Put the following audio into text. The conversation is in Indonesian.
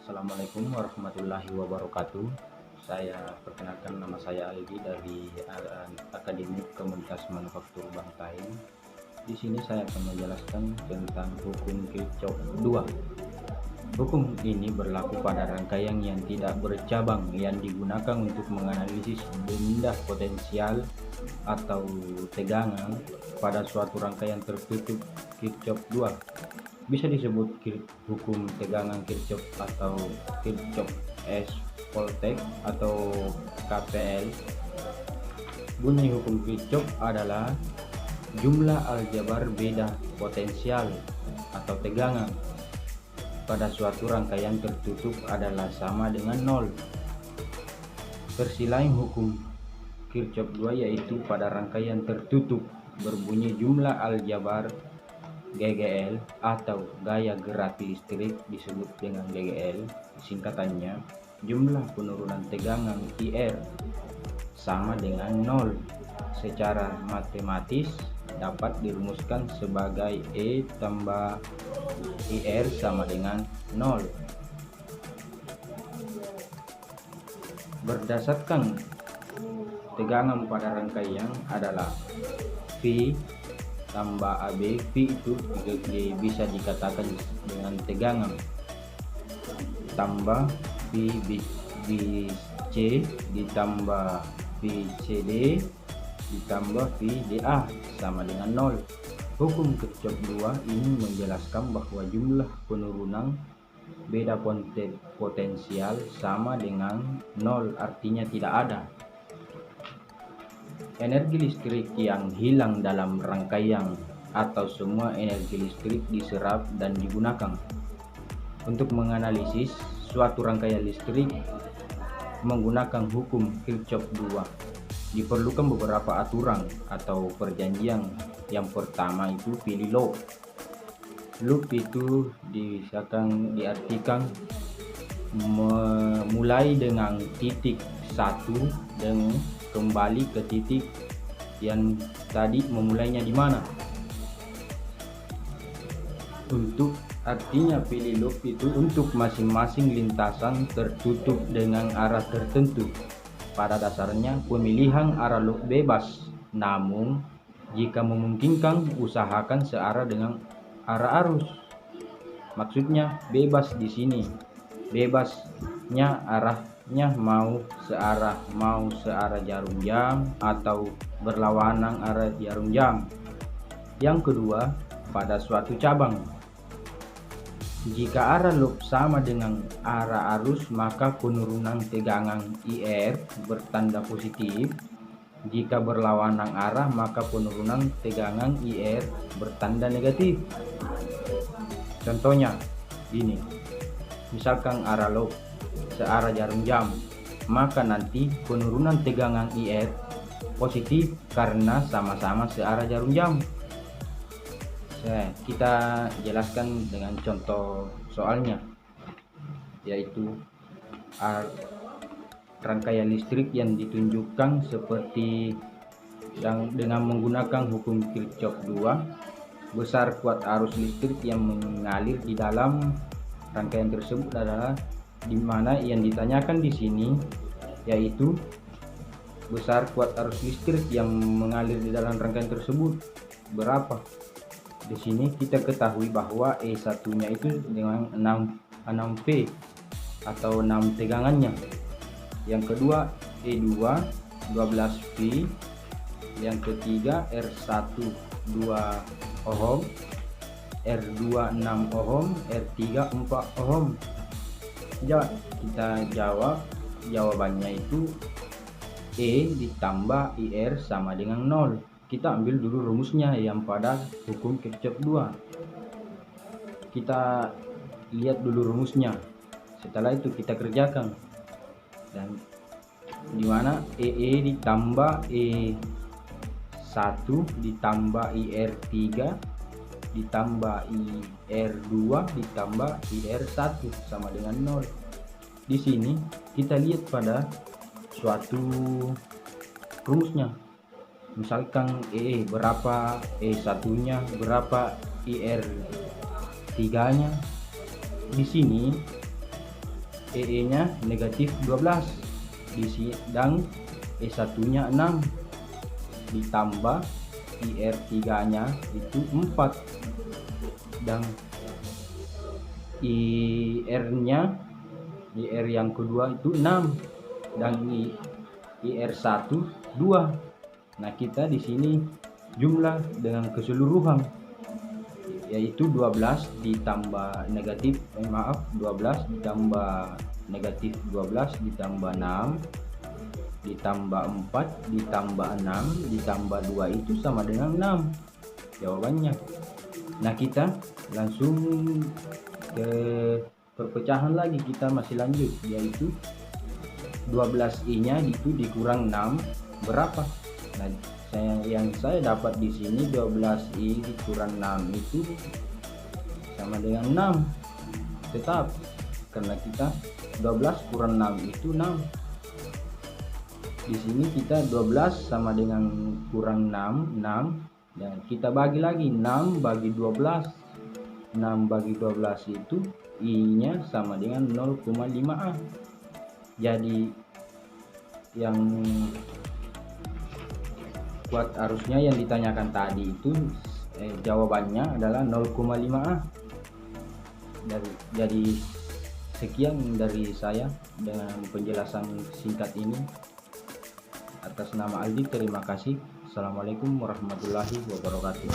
Assalamualaikum warahmatullahi wabarakatuh. Saya perkenalkan, nama saya Aldi dari Akademik Komunitas Manufaktur Bantaeng. Di sini saya akan menjelaskan tentang hukum Kirchhoff 2. Hukum ini berlaku pada rangkaian yang tidak bercabang yang digunakan untuk menganalisis benda potensial atau tegangan pada suatu rangkaian tertutup Kirchhoff 2. Bisa disebut hukum tegangan Kirchhoff atau Kirchhoff Voltage atau KPL. Bunyi hukum Kirchhoff adalah jumlah aljabar beda potensial atau tegangan pada suatu rangkaian tertutup adalah sama dengan 0. Versi lain hukum Kirchhoff 2 yaitu pada rangkaian tertutup berbunyi jumlah aljabar GGL atau gaya gerak listrik disebut dengan GGL, singkatannya jumlah penurunan tegangan IR sama dengan 0. Secara matematis dapat dirumuskan sebagai E tambah IR sama dengan 0. Berdasarkan tegangan pada rangkaian adalah V tambah AB. V itu bisa dikatakan dengan tegangan tambah VBC ditambah VCD ditambah VDA sama dengan 0. Hukum Kirchhoff 2 ini menjelaskan bahwa jumlah penurunan beda potensial sama dengan 0, artinya tidak ada. Energi listrik yang hilang dalam rangkaian atau semua energi listrik diserap dan digunakan. Untuk menganalisis suatu rangkaian listrik menggunakan hukum Kirchhoff 2 diperlukan beberapa aturan atau perjanjian. Yang pertama itu pilih loop. Loop itu diartikan memulai dengan titik 1 dan kembali ke titik yang tadi memulainya di mana. Untuk artinya pilih loop itu untuk masing-masing lintasan tertutup dengan arah tertentu. Pada dasarnya pemilihan arah loop bebas, namun jika memungkinkan usahakan searah dengan arah arus. Maksudnya bebas di sini, bebasnya arahnya mau searah jarum jam atau berlawanan arah jarum jam. Yang kedua, pada suatu cabang, jika arah loop sama dengan arah arus maka penurunan tegangan IR bertanda positif. Jika berlawanan arah maka penurunan tegangan IR bertanda negatif. Contohnya ini, misalkan arah loop searah jarum jam, maka nanti penurunan tegangan IR positif karena sama-sama searah jarum jam. Kita jelaskan dengan contoh soalnya, yaitu rangkaian listrik yang ditunjukkan seperti dengan menggunakan hukum Kirchhoff 2. Besar kuat arus listrik yang mengalir di dalam rangkaian tersebut adalah di mana yang ditanyakan di sini, yaitu besar kuat arus listrik yang mengalir di dalam rangkaian tersebut berapa. Di sini kita ketahui bahwa E1-nya itu dengan 6V atau 6 tegangannya. Yang kedua E2 12V, yang ketiga R1 2 ohm, R2 6 ohm, R3 4 ohm. Ya, kita jawabannya itu E ditambah IR sama dengan 0. Kita ambil dulu rumusnya yang pada hukum Kirchhoff 2. Kita lihat dulu rumusnya. Setelah itu kita kerjakan. Dan di mana EE ditambah E1 ditambah IR3 ditambah IR2 ditambah IR1 sama dengan 0. Di sini kita lihat pada suatu rumusnya. Misalkan berapa, E1-nya berapa, IR3-nya. Di sini EE-nya negatif 12 dan E1-nya 6 ditambah IR3-nya itu 4 dan IR yang kedua itu 6 dan IR1 2. Nah, kita di sini jumlah dengan keseluruhan yaitu 12 ditambah negatif 12 ditambah negatif 12 ditambah 6 ditambah 4 ditambah 6 ditambah 2 itu sama dengan 6 jawabannya. Nah, kita langsung ke perpecahan lagi, kita masih lanjut, yaitu 12i nya itu dikurang 6 berapa. Nah, yang saya dapat di sini 12i dikurang 6 itu sama dengan 6 tetap, karena kita 12 kurang 6 itu 6. Di sini kita 12 sama dengan kurang 6 dan kita bagi lagi 6 bagi 12. 6 bagi 12 itu i-nya sama dengan 0,5a. Jadi yang kuat arusnya yang ditanyakan tadi itu jawabannya adalah 0,5a. Jadi sekian dari saya dengan penjelasan singkat ini. Atas nama Aldi, terima kasih. Assalamualaikum warahmatullahi wabarakatuh.